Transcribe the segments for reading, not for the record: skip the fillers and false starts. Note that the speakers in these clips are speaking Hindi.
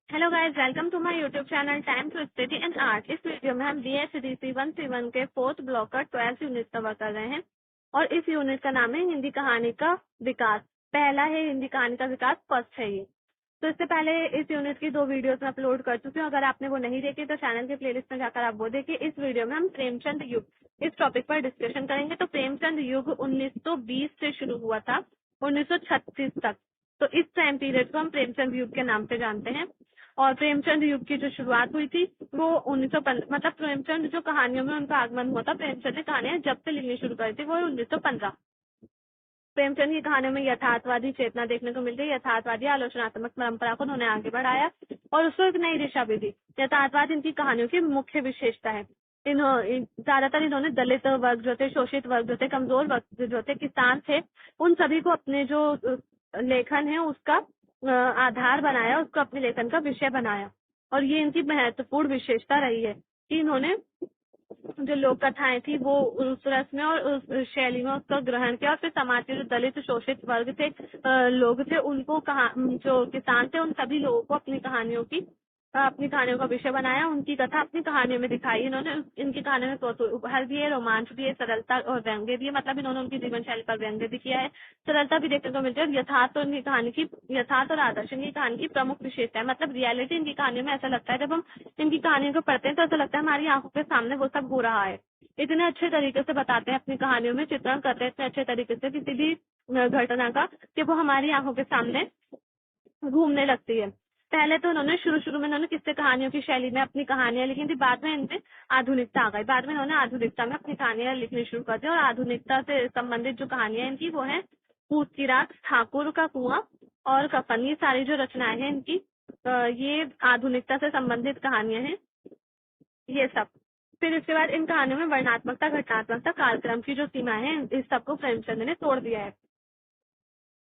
Hello guys, welcome to my YouTube channel time to study and art. इस वीडियो में हम DSDC 131 के फोर्थ ब्लॉक का 12th यूनिट कवर कर रहे हैं और इस यूनिट का नाम है हिंदी कहानी का विकास। पहला है हिंदी कहानी का विकास, फर्स्ट है ये। तो इससे पहले इस यूनिट की 2 वीडियोस में अपलोड कर चुकी हूँ। अगर आपने वो नहीं देखी तो चैनल के प्लेलिस्ट में जाकर आप वो देखिए। इस वीडियो में हम प्रेमचंद युग इस टॉपिक पर डिस्कशन करेंगे। तो प्रेमचंद युग 1920 से शुरू हुआ था 1936 तक। तो इस टाइम पीरियड को हम प्रेमचंद युग के नाम से जानते हैं। और प्रेमचंद युग की जो शुरुआत हुई थी वो 1915, मतलब प्रेमचंद जो कहानियों में उनका आगमन हुआ था, प्रेमचंद ने कहानियां जब से लिखनी शुरू करी थी वो 1915। प्रेमचंद की कहानियों में यथार्थवादी चेतना देखने को मिलती है। यथार्थवादी आलोचनात्मक परंपरा को उन्होंने आगे बढ़ाया और उसको एक नई दिशा भी दी। यथार्थवाद इनकी कहानियों की मुख्य विशेषता है। ज्यादातर इन्होंने दलित वर्ग जो थे, शोषित वर्ग जो थे, कमजोर वर्ग जो थे, किसान थे, उन सभी को अपने जो लेखन है उसका आधार बनाया, उसको अपने लेखन का विषय बनाया। और ये इनकी महत्वपूर्ण विशेषता रही है कि इन्होंने जो लोक कथाएं थी वो उस रस में और उस शैली में उसका ग्रहण किया और फिर समाज के जो दलित शोषित वर्ग थे, लोग थे, उनको जो किसान थे, उन सभी लोगों को अपनी कहानियों का विषय बनाया। उनकी कथा अपनी कहानियों में दिखाई। इन्होंने इनकी कहानियों में कौतूहल भी है, रोमांच भी है, सरलता और व्यंग्य भी है। मतलब इन्होंने उनकी जीवन शैली पर व्यंग्य भी किया है, सरलता भी देखने को मिलती है। यथार्थ और आदर्श इनकी कहानी की प्रमुख विशेषता है। मतलब रियलिटी इनकी कहानियों में ऐसा लगता है, जब हम इनकी कहानियों को पढ़ते हैं तो ऐसा लगता है हमारी आंखों के सामने वो सब हो रहा है। इतने अच्छे तरीके से बताते हैं अपनी कहानियों में, चित्रण करते हैं इतने अच्छे तरीके से किसी भी घटना का कि वो हमारी आंखों के सामने घूमने लगती है। पहले तो उन्होंने शुरू में इन्होंने किस्से कहानियों की शैली में अपनी कहानियां लिखी थी। बाद में इनमें आधुनिकता आ गई। बाद में इन्होंने आधुनिकता में अपनी कहानियां लिखनी शुरू कर दी और आधुनिकता से संबंधित जो कहानियां इनकी वो है पूस की रात, ठाकुर का कुआं और कफन। ये सारी जो रचनाएं हैं इनकी, ये आधुनिकता से संबंधित कहानियां हैं ये सब। फिर इसके बाद इन कहानियों में वर्णात्मकता, घटनात्मकता, कालक्रम की जो सीमाएं हैं, इस सबको प्रेमचंद ने तोड़ दिया है।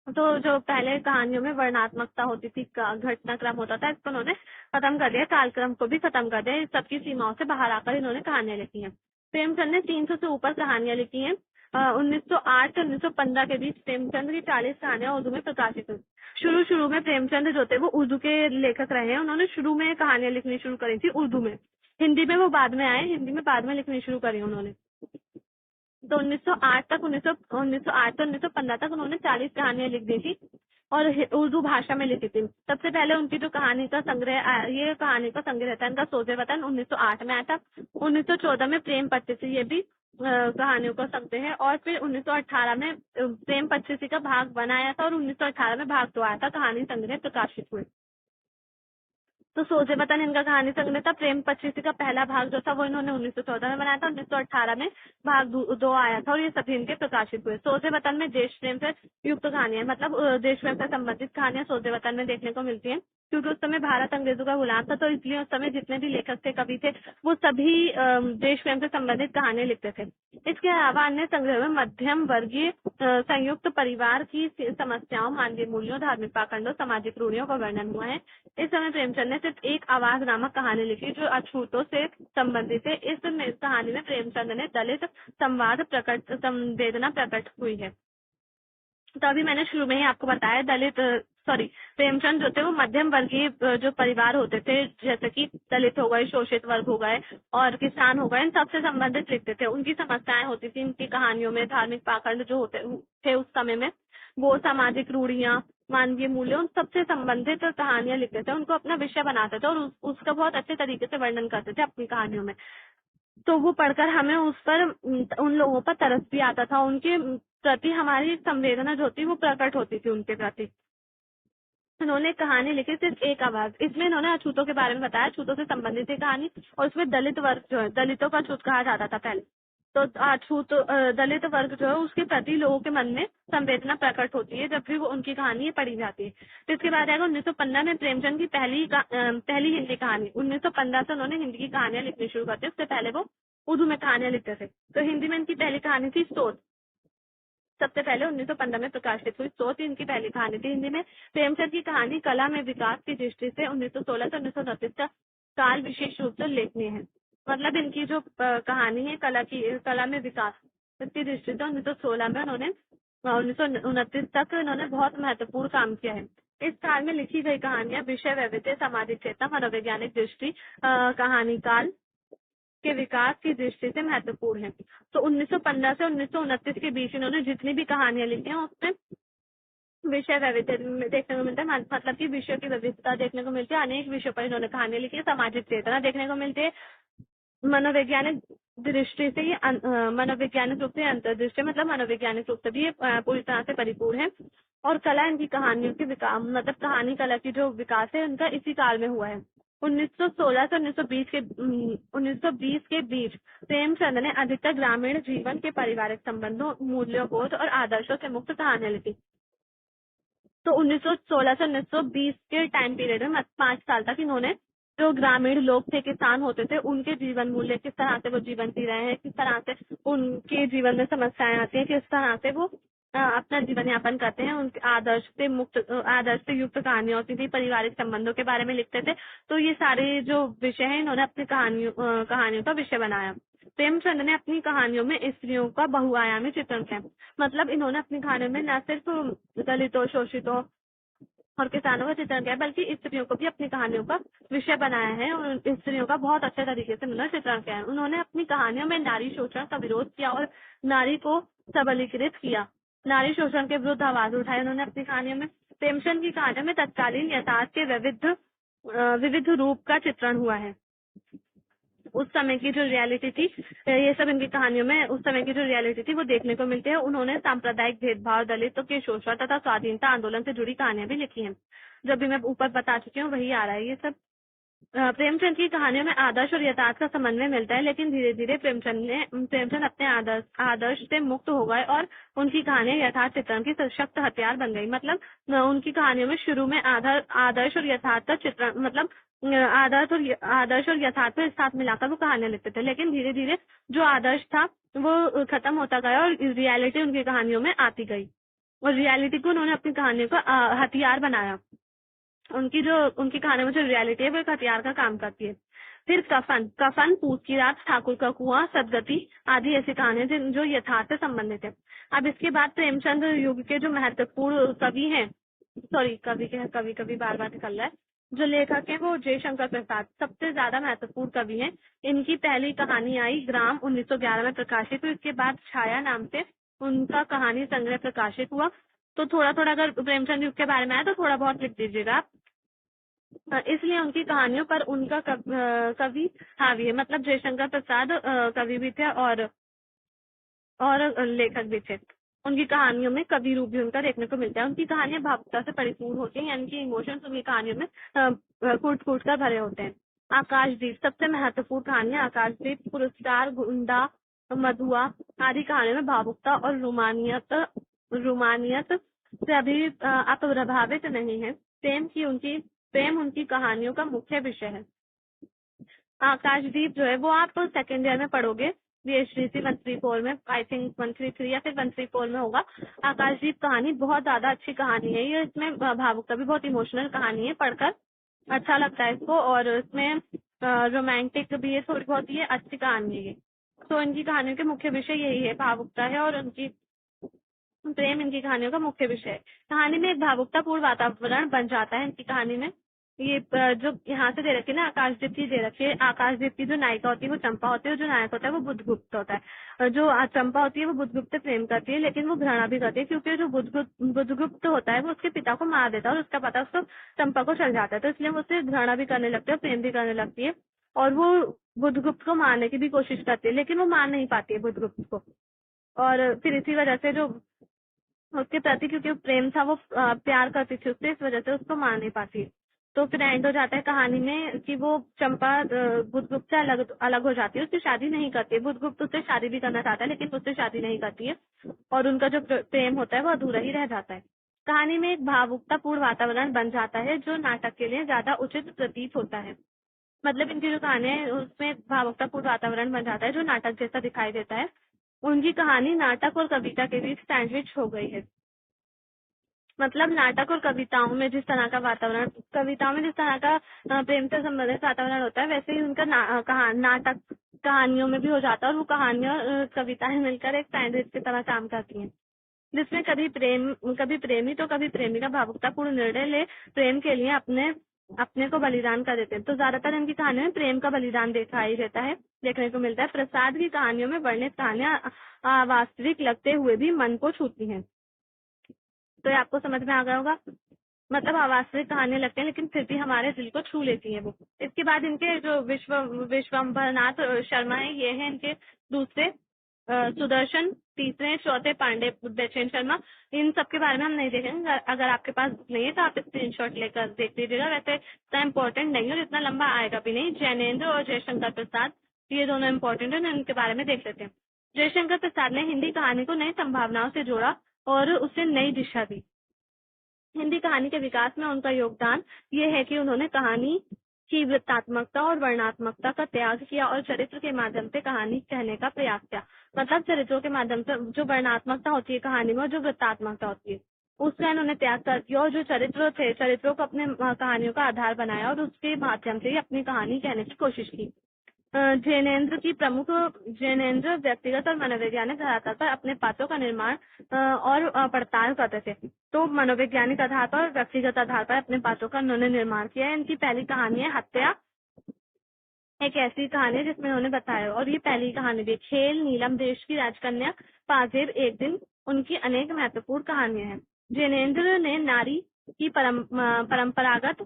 तो जो पहले कहानियों में वर्णात्मकता होती थी, घटनाक्रम होता था, इसको उन्होंने खत्म कर दिया, कालक्रम को भी खत्म कर दिया। इस सबकी सीमाओं से बाहर आकर इन्होंने कहानियां लिखी हैं। प्रेमचंद ने 300 से ऊपर कहानियां लिखी हैं। 1908 से 1915 के बीच प्रेमचंद की 40 कहानियां उर्दू में प्रकाशित हुई। शुरू में प्रेमचंद जो थे वो उर्दू के लेखक रहे हैं। उन्होंने शुरू में कहानियां लिखनी शुरू करी थी उर्दू में। हिंदी में वो बाद में आए, हिंदी में बाद में लिखनी शुरू करी उन्होंने। तो 1908 से 1915 तक उन्होंने 40 कहानियां लिख दी थी और उर्दू भाषा में लिखी थी। सबसे पहले उनकी जो कहानी का संग्रह था इनका सोजे वतन 1908 में आया था। 1914 में प्रेम पच्चीसी, ये भी कहानियों का संग्रह है। और फिर 1918 में प्रेम पच्चीसी का भाग 1 आया था और 1918 में भाग 2 आया था, कहानी संग्रह प्रकाशित हुए। तो सोजे वतन इनका कहानी संग्रह था। प्रेम पच्चीसी का पहला भाग जो था वो इन्होंने 1914 में बनाया था। 1918 में भाग 2 आया था और ये सभी इनके प्रकाशित हुए। सोजे वतन में देश प्रेम से युक्त कहानियां, मतलब देश प्रेम से संबंधित कहानियां सोजे वतन में देखने को मिलती हैं। क्योंकि उस समय भारत अंग्रेजों का गुलाम था, तो इसलिए उस समय जितने भी लेखक थे, कवि थे, वो सभी देश प्रेम से संबंधित कहानियां लिखते थे। इसके अलावा अन्य संग्रह में मध्यम वर्गीय संयुक्त परिवार की समस्याओं, मानवीय मूल्यों, धार्मिक पाखंडों, सामाजिक रूढ़ियों का वर्णन हुआ है। इस समय प्रेमचंद ने सिर्फ एक आवाज नामक कहानी लिखी जो अछूतों से संबंधित है। इस कहानी में प्रेमचंद ने दलित संवेदना प्रकट हुई है। तो अभी मैंने शुरू में ही आपको बताया, प्रेमचंद जो थे वो मध्यम वर्गीय जो परिवार होते थे, जैसे कि दलित हो गए, शोषित वर्ग हो गए और किसान हो गए, इन सबसे संबंधित लिखते थे। उनकी समस्याएं होती थी इनकी कहानियों में, धार्मिक पाखंड जो होते थे उस समय में, वो सामाजिक रूढ़ियां, मानवीय मूल्यों, उन सबसे संबंधित कहानियां लिखते थे, उनको अपना विषय बनाते थे और उसका बहुत अच्छे तरीके से वर्णन करते थे अपनी कहानियों में। तो वो पढ़कर हमें उस पर, उन लोगों पर तरस भी आता था, उनके प्रति हमारी संवेदना जो होती वो प्रकट होती थी उनके प्रति। उन्होंने कहानी लिखी सिर्फ एक आवाज। इसमें इन्होंने अछूतों के बारे में बताया, अछूतों से संबंधित है कहानी, और उसमें दलित वर्ग जो है, दलितों का अछूत कहा जाता था पहले, तो अछूत दलित वर्ग जो है उसके प्रति लोगों के मन में संवेदना प्रकट होती है जब भी वो उनकी कहानी पढ़ी जाती है। तो इसके बाद आएगा 1915 में प्रेमचंद की पहली हिंदी कहानी। 1915 से उन्होंने हिंदी की कहानियां लिखनी शुरू कर दी। उससे पहले वो उर्दू में कहानियां लिखते थे। तो हिंदी में इनकी पहली कहानी थी सोच, सबसे पहले 1915 में प्रकाशित हुई। सोच इनकी पहली कहानी थी हिंदी में। प्रेमचंद की कहानी कला में विकास की दृष्टि से 1916 से 1929 का काल विशेष रूप से उल्लेखनीय है। मतलब इनकी जो कहानी है कला में विकास, इसकी दृष्टि से 1916 में उन्होंने 1929 तक इन्होंने बहुत महत्वपूर्ण काम किया है। इस काल में लिखी गई कहानियां विषय वैविध्य, सामाजिक चेतना, मनोवैज्ञानिक दृष्टि, कहानी काल के विकास की दृष्टि से महत्वपूर्ण है। तो 1915 से 1929 के बीच इन्होंने जितनी भी कहानियां लिखी हैं उसमें विषय वैविध्य देखने को मिलता है, मतलब कि विषयों की विविधता देखने को मिलती है। अनेक विषयों पर इन्होंने कहानियां लिखी है। सामाजिक चेतना देखने को मिलती है। मनोवैज्ञानिक दृष्टि से ये मनोवैज्ञानिक रूप से अंतर्दृष्टि, मतलब मनोवैज्ञानिक रूप से भी ये पूरी तरह से परिपूर्ण है। और कला इनकी कहानियों की विकास, मतलब कहानी कला की जो विकास है उनका इसी काल में हुआ है। 1916 से 1920 के बीच प्रेमचंद ने अधिकतर ग्रामीण जीवन के पारिवारिक संबंधों, मूल्यों, बोध और आदर्शों से मुक्त कहानियां लिखी। तो 1916 से 1920 के टाइम पीरियड में 5 साल तक इन्होंने जो ग्रामीण लोग थे, किसान होते थे, उनके जीवन मूल्य, किस तरह से वो जीवन जी रहे हैं, किस तरह से उनके जीवन में समस्याएं आती हैं, किस तरह से वो अपना जीवन यापन करते हैं, उनके आदर्श से युक्त कहानियां होती थी, पारिवारिक संबंधों के बारे में लिखते थे। तो ये सारे जो विषय हैं इन्होंने अपनी कहानियों का विषय बनाया। प्रेमचंद ने अपनी कहानियों में स्त्रियों का बहुआयामी चित्रण किया। मतलब इन्होंने अपनी कहानियों में न सिर्फ दलितों, शोषितों और किसानों का चित्रण किया, बल्कि स्त्रियों को भी अपनी कहानियों का विषय बनाया है और स्त्रियों का बहुत अच्छे तरीके से उन्होंने चित्रण किया है। उन्होंने अपनी कहानियों में नारी शोषण का विरोध किया और नारी को सबलीकृत किया। नारी शोषण के विरुद्ध आवाज उठाई उन्होंने अपनी कहानियों में। प्रेमचंद की कहानियों में तत्कालीन यथार्थ के विविध रूप का चित्रण हुआ है। उस समय की जो रियलिटी थी, ये सब इनकी कहानियों में उस समय की जो रियलिटी थी वो देखने को मिलती है। उन्होंने सांप्रदायिक भेदभाव, दलितों के शोषण तथा स्वाधीनता आंदोलन से जुड़ी कहानियां भी लिखी हैं। जब भी मैं ऊपर बता चुकी हूँ वही आ रहा है ये सब। प्रेमचंद की कहानियों में आदर्श और यथार्थ का समन्वय मिलता है, लेकिन धीरे धीरे प्रेमचंद अपने आदर्श से मुक्त हो गए और उनकी कहानियां यथार्थ चित्रण की सशक्त हथियार बन गई। मतलब उनकी कहानियों में शुरू में आदर्श और यथार्थ का चित्रण, मतलब आदर्श और यथार्थ को एक साथ मिलाकर वो कहानियां लिखते थे, लेकिन धीरे धीरे जो आदर्श था वो खत्म होता गया और रियलिटी उनकी कहानियों में आती गई और रियलिटी को उन्होंने अपनी कहानियों का हथियार बनाया। उनकी कहानी में जो रियलिटी है वो एक हथियार का काम करती है। फिर कफन, पूस की रात, ठाकुर का कुआं, सदगति आदि ऐसी कहानियां जो यथार्थ से संबंधित है। अब इसके बाद प्रेमचंद युग के जो महत्वपूर्ण कवि हैं, कवि बार बार निकल रहा है, जो लेखक है वो जयशंकर प्रसाद सबसे ज्यादा महत्वपूर्ण कवि हैं। इनकी पहली कहानी आई ग्राम 1911 में प्रकाशित हुई। इसके बाद छाया नाम से उनका कहानी संग्रह प्रकाशित हुआ। तो थोड़ा थोड़ा अगर प्रेमचंद युग के बारे में आया तो थोड़ा बहुत लिख दीजिएगा आप। इसलिए उनकी कहानियों पर उनका कवि हावी है। मतलब जयशंकर प्रसाद कवि भी थे और लेखक भी थे। उनकी कहानियों में कवि रूप भी उनका देखने को मिलता है। उनकी कहानियां भावुकता से परिपूर्ण होती हैं, यानी कि इमोशंस उनकी कहानियों में कूट कूट कर भरे होते हैं। आकाशदीप सबसे महत्वपूर्ण कहानी। आकाशदीप, पुरस्कार, गुंडा, मधुआ आदि कहानियों में भावुकता और रोमानियत से अभी आप प्रभावित नहीं है। प्रेम उनकी कहानियों का मुख्य विषय है। आकाशदीप जो है वो आप सेकेंड ईयर में पढ़ोगे, BHDC 134 में, आई थिंक 133 या फिर 134 में होगा। आकाशदीप कहानी बहुत ज्यादा अच्छी कहानी है। ये इसमें भावुकता भी, बहुत इमोशनल कहानी है, पढ़कर अच्छा लगता है इसको। और इसमें रोमांटिक भी है थोड़ी बहुत, ये अच्छी कहानी है। तो इनकी कहानियों के मुख्य विषय यही है, भावुकता है और उनकी प्रेम इनकी कहानियों का मुख्य विषय है। कहानी में एक भावुकतापूर्ण वातावरण बन जाता है इनकी कहानी में। ये जो यहाँ से दे रखी है ना, आकाशदीप की दे रखी है। आकाशदीप की जो नायिका होती है वो चंपा होती है और जो नायक होता है वो बुद्धगुप्त होता है। जो चंपा होती है वो बुद्धगुप्त से प्रेम करती है, लेकिन वो घृणा भी करती है, क्योंकि जो बुद्धगुप्त होता है वो उसके पिता को मार देता है और उसका पता उसको चंपा को चल जाता है। तो इसलिए वो उससे घृणा भी करने लगती है और प्रेम भी करने लगती है और वो बुद्धगुप्त को मारने की भी कोशिश करती है, लेकिन वो मार नहीं पाती है बुद्धगुप्त को। और फिर इसी वजह से जो उसके प्रति, क्योंकि प्रेम था, वो प्यार करती थी उससे, इस वजह से उसको मार नहीं पाती। तो फिर एंड हो जाता है कहानी में कि वो चंपा बुद्धगुप्त से अलग हो जाती है, उससे शादी नहीं करती है। बुद्धगुप्त उससे शादी भी करना चाहता है लेकिन उससे शादी नहीं करती है और उनका जो प्रेम होता है वो अधूरा ही रह जाता है। कहानी में एक भावुकतापूर्ण वातावरण बन जाता है जो नाटक के लिए ज्यादा उचित प्रतीत होता है। मतलब इनकी जो कहानियां है उसमें भावुकतापूर्ण वातावरण बन जाता है जो नाटक जैसा दिखाई देता है। उनकी कहानी नाटक और कविता के बीच सैंडविच हो गई है। मतलब नाटक और कविताओं में जिस तरह का वातावरण, कविताओं में जिस तरह का प्रेम से संबंधित वातावरण होता है, वैसे ही उनका नाटक कहानियों में भी हो जाता है और वो कहानियां कविताएं मिलकर एक सैंडविच की तरह काम करती हैं। जिसमें कभी प्रेमी तो कभी प्रेमिका भावुकतापूर्ण निर्णय ले प्रेम के लिए अपने को बलिदान कर देते हैं। तो ज्यादातर इनकी कहानियों में प्रेम का बलिदान दिखाई देता है, देखने को मिलता है। प्रसाद की कहानियों में वर्णित कहानियां वास्तविक लगते हुए भी मन को छूती हैं। तो ये आपको समझ में आ गया होगा, मतलब अवास्तविक कहानियां लगती हैं लेकिन फिर भी हमारे दिल को छू लेती हैं वो। इसके बाद इनके जो विश्वम्भरनाथ शर्मा है, ये है इनके दूसरे। सुदर्शन तीसरे, चौथे पांडे बुद्धेश्वर शर्मा। इन सब के बारे में हम नहीं देखेंगे, अगर आपके पास नहीं है तो आप स्क्रीनशॉट लेकर देख लीजिएगा। वैसे इतना इम्पोर्टेंट नहीं है और इतना लंबा आएगा भी नहीं। जैनेन्द्र और जयशंकर प्रसाद, ये दोनों इम्पोर्टेंट है, इनके बारे में देख लेते हैं। जयशंकर प्रसाद ने हिंदी कहानी को नई संभावनाओं से जोड़ा और उसे नई दिशा दी। हिंदी कहानी के विकास में उनका योगदान ये है कि उन्होंने कहानी की वृत्तात्मकता और वर्णात्मकता का त्याग किया और चरित्र के माध्यम से कहानी कहने का प्रयास किया। मतलब चरित्रों के माध्यम से जो वर्णात्मकता होती है कहानी में और जो वृत्तात्मकता होती है उसका इन्होंने त्याग कर दिया, और जो चरित्र थे चरित्रों को अपने कहानियों का आधार बनाया और उसके माध्यम से ही अपनी कहानी कहने की कोशिश की। जैनेन्द्र व्यक्तिगत और मनोवैज्ञानिक आधार पर अपने पात्रों का निर्माण और पड़ताल करते थे। तो मनोवैज्ञानिक आधार पर और व्यक्तिगत आधार पर अपने पात्रों का उन्होंने निर्माण किया है। इनकी पहली कहानी है हत्या, एक ऐसी कहानी है जिसमें उन्होंने बताया, और ये पहली कहानी भी। खेल, नीलम, देश की राजकन्या, पाजेब, एक दिन, उनकी अनेक महत्वपूर्ण कहानियां हैं। जैनेन्द्र ने नारी की परंपरागत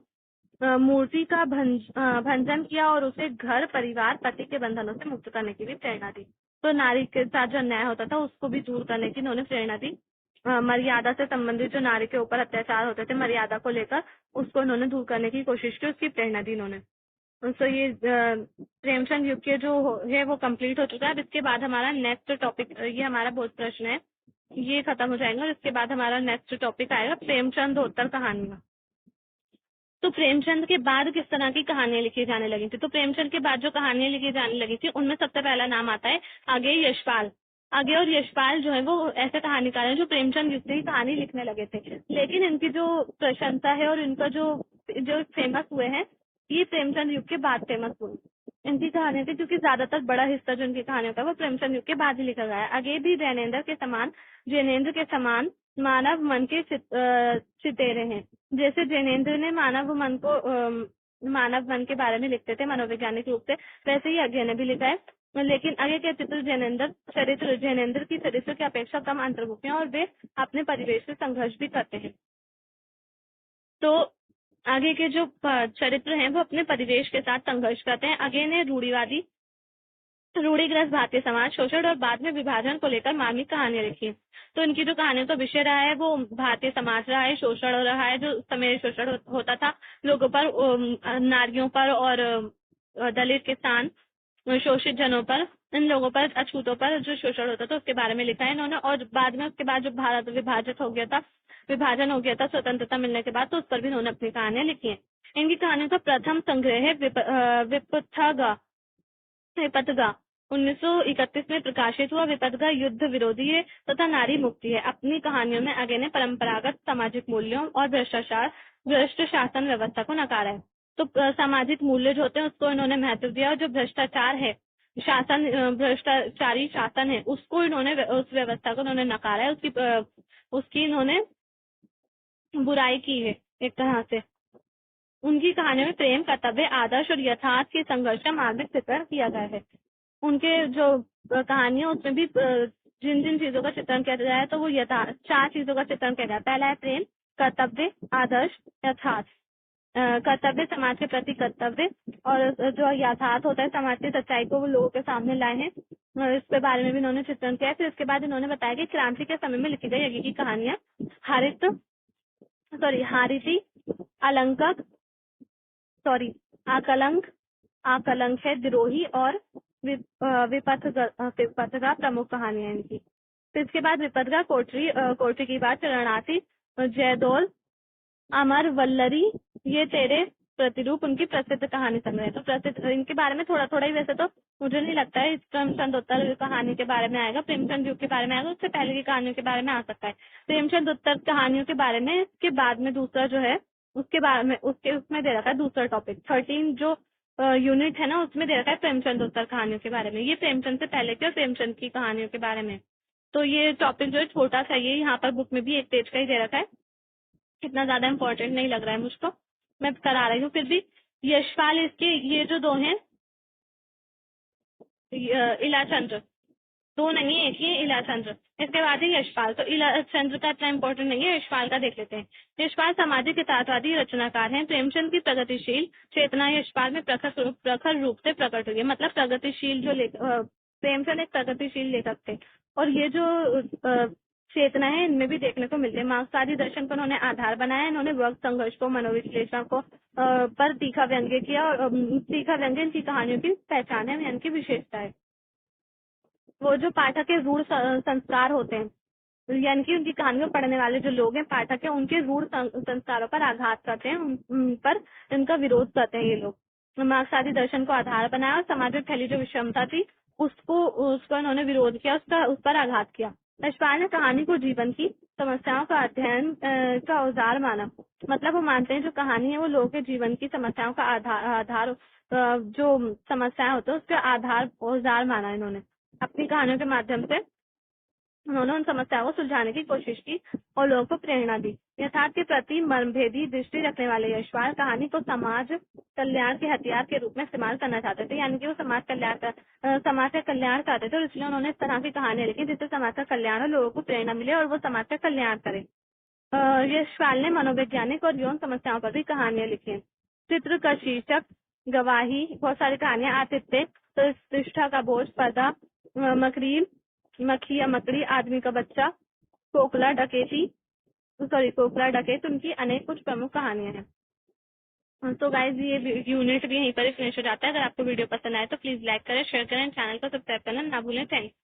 मूर्ति का भंजन किया और उसे घर, परिवार, पति के बंधनों से मुक्त करने की भी प्रेरणा दी। तो नारी के साथ जो अन्याय होता था उसको भी दूर करने की इन्होंने प्रेरणा दी। मर्यादा से संबंधित जो नारी के ऊपर अत्याचार होते थे, मर्यादा को लेकर उसको इन्होंने दूर करने की कोशिश की, उसकी प्रेरणा दी इन्होंने। तो ये प्रेमचंद युग के जो है वो कंप्लीट हो चुका है। अब इसके बाद हमारा नेक्स्ट टॉपिक, ये हमारा बोध प्रश्न है, ये खत्म हो जाएगा और इसके बाद हमारा नेक्स्ट टॉपिक आएगा प्रेमचंदोत्तर कहानियां। तो प्रेमचंद के बाद किस तरह की कहानियां लिखी जाने लगी थी? तो प्रेमचंद के बाद जो कहानियां लिखी जाने लगी थी उनमें सबसे पहला नाम आता है आगे यशपाल। आगे और यशपाल जो है वो ऐसे कहानीकार हैं जो प्रेमचंद युग से ही कहानी लिखने लगे थे, लेकिन इनकी जो प्रशंसा है और इनका जो फेमस हुए हैं ये प्रेमचंद युग के बाद फेमस हुए इनकी कहानियां थी, क्योंकि ज्यादातर बड़ा हिस्सा जो इनकी कहानियों का वो प्रेमचंद युग के बाद ही लिखा गया है। आगे भी जैनेन्द्र के समान मानव मन के चितेरे हैं। जैसे जैनेन्द्र ने मानव मन के बारे में लिखते थे मनोवैज्ञानिक रूप से, वैसे ही आगे ने भी लिखा है। लेकिन आगे के जैनेन्द्र की चरित्र की अपेक्षा कम अंतर्मुख हैं और वे अपने परिवेश से संघर्ष भी करते हैं। तो आगे के जो चरित्र हैं वो अपने परिवेश के साथ संघर्ष करते हैं। आगे ने रूढ़िग्रस्त भारतीय समाज, शोषण और बाद में विभाजन को लेकर मार्मिक कहानियां लिखी। तो इनकी जो कहानियों का विषय रहा है वो भारतीय समाज रहा है, शोषण रहा है, जो उस समय शोषण होता था लोगों पर, नारियों पर और दलित, किसान, शोषित जनों पर, इन लोगों पर, अछूतों पर जो शोषण होता था उसके बारे में लिखा है इन्होंने। और बाद में उसके बाद जो भारत विभाजन हो गया था स्वतंत्रता मिलने के बाद, तो उस पर भी इन्होंने अपनी कहानियां लिखी है। इनकी कहानियों का प्रथम संग्रह है विपथगा 1931 में प्रकाशित हुआ। विपथगा युद्ध विरोधी है तथा नारी मुक्ति है। अपनी कहानियों में आगे ने परंपरागत सामाजिक मूल्यों और भ्रष्ट शासन व्यवस्था को नकारा है। तो सामाजिक मूल्य जो होते हैं उसको इन्होंने महत्व दिया, और जो भ्रष्टाचार है, भ्रष्टाचारी शासन है, उसको इन्होंने, उस व्यवस्था को इन्होंने नकारा है, उसकी इन्होंने बुराई की है एक तरह से। उनकी कहानियों में प्रेम, कर्तव्य, आदर्श और यथार्थ के संघर्ष का मार्मिक चित्रण किया गया है। उनके जो कहानियां उसमें भी जिन जिन चीजों का चित्रण किया गया है तो वो 4 चीजों का चित्रण किया गया है। पहला है प्रेम, कर्तव्य, आदर्श, यथार्थ। कर्तव्य, समाज के प्रति कर्तव्य, और जो यथार्थ होता है समाज की सच्चाई को वो लोगों के सामने लाए हैं, इसके बारे में भी इन्होंने चित्रण किया है। फिर इसके बाद इन्होंने बताया कि क्रांति के समय में लिखी गई आगे की कहानियां हारिती, आकलंक है, द्रोही और विपथगा प्रमुख कहानियां इनकी। फिर इसके बाद विपथगा, कोठरी की बात, शरणार्थी, जयदौल, अमर वल्लरी, ये तेरे प्रतिरूप उनकी प्रसिद्ध कहानी संग्रह। तो प्रसिद्ध इनके बारे में थोड़ा थोड़ा ही, वैसे तो मुझे नहीं लगता है प्रेमचंदोत्तर कहानी के बारे में आएगा, प्रेमचंद युग के बारे में आएगा, उससे पहले की कहानियों के बारे में आ सकता है। प्रेमचंदोत्तर कहानियों के बारे में इसके बाद में दूसरा जो है उसके बारे में उसमें दे रखा है दूसरा टॉपिक 13 जो यूनिट है ना, उसमें दे रखा है प्रेमचंदोत्तर कहानियों के बारे में। ये प्रेमचंद से पहले की और प्रेमचंद की कहानियों के बारे में। तो ये टॉपिक जो है छोटा सा, ये यहाँ पर बुक में भी 1 पेज का ही दे रखा है, इतना ज्यादा इम्पोर्टेंट नहीं लग रहा है मुझको, मैं करा रही हूँ फिर भी। यशपाल इसके ये जो 2 हैं, इलाचंद्र, 2 नहीं है, एक ही इलाचंद्र। इसके बाद है यशपाल। तो इलाचंद्र का इतना इम्पोर्टेंट नहीं है, यशपाल का देख लेते हैं। यशपाल सामाजिक यथार्थवादी रचनाकार हैं। प्रेमचंद की प्रगतिशील चेतना यशपाल में प्रखर रूप से प्रकट हुई है। मतलब प्रगतिशील जो प्रेमचंद एक प्रगतिशील लेखक थे, और ये जो चेतना है इनमें भी देखने को मिलती है। मार्क्सवादी दर्शन को उन्होंने आधार बनाया। इन्होंने वर्ग संघर्ष को, मनोविश्लेषण को पर तीखा व्यंग्य किया, और तीखा व्यंग्य इनकी कहानियों की पहचान है, इनकी विशेषता है। वो जो पाठक के रूढ़ संस्कार होते हैं, यानी कि उनकी कहानियों पढ़ने वाले जो लोग हैं, पाठक है, उनके रूढ़ संस्कारों पर आघात करते हैं, उन पर इनका विरोध करते हैं ये लोग। मार्क्सवादी दर्शन को आधार बनाया और समाज में फैली जो विषमता थी उसको इन्होंने विरोध किया, उस पर आघात किया। यशपाल ने कहानी को जीवन की समस्याओं का अध्ययन का औजार माना। मतलब वो मानते हैं जो कहानी है वो लोगों के जीवन की समस्याओं का आधार जो समस्याएं होती है उसके आधार औजार माना इन्होंने। अपनी कहानियों के माध्यम से उन्होंने उन समस्याओं को सुलझाने की कोशिश की और लोगों को प्रेरणा दी। यथार्थ के प्रति मर्मभेदी दृष्टि रखने वाले यशपाल कहानी को समाज कल्याण के हथियार के रूप में इस्तेमाल करना चाहते थे, यानी कि वो समाज का कल्याण चाहते थे, और इसलिए उन्होंने इस तरह की कहानियां लिखी जिससे समाज का कल्याण हो, लोगों को प्रेरणा मिले और वो समाज का कल्याण करे। यशपाल ने मनोवैज्ञानिक और यौन समस्याओं पर भी कहानियां लिखी हैं। चित्र का शीर्षक गवाही, बहुत सारी कहानियां, आतिथ्य, प्रतिष्ठा का बोझ, पर्दा, मकरील, मक्खी या मकड़ी, आदमी का बच्चा, कोकला डकैत, उनकी अनेक कुछ प्रमुख कहानियां हैं। तो गाइज ये यूनिट भी यहीं पर फिनिश हो जाता है। अगर आपको वीडियो पसंद आए तो प्लीज लाइक करें, शेयर करें, चैनल को सब्सक्राइब करना ना भूलें। थैंक्स।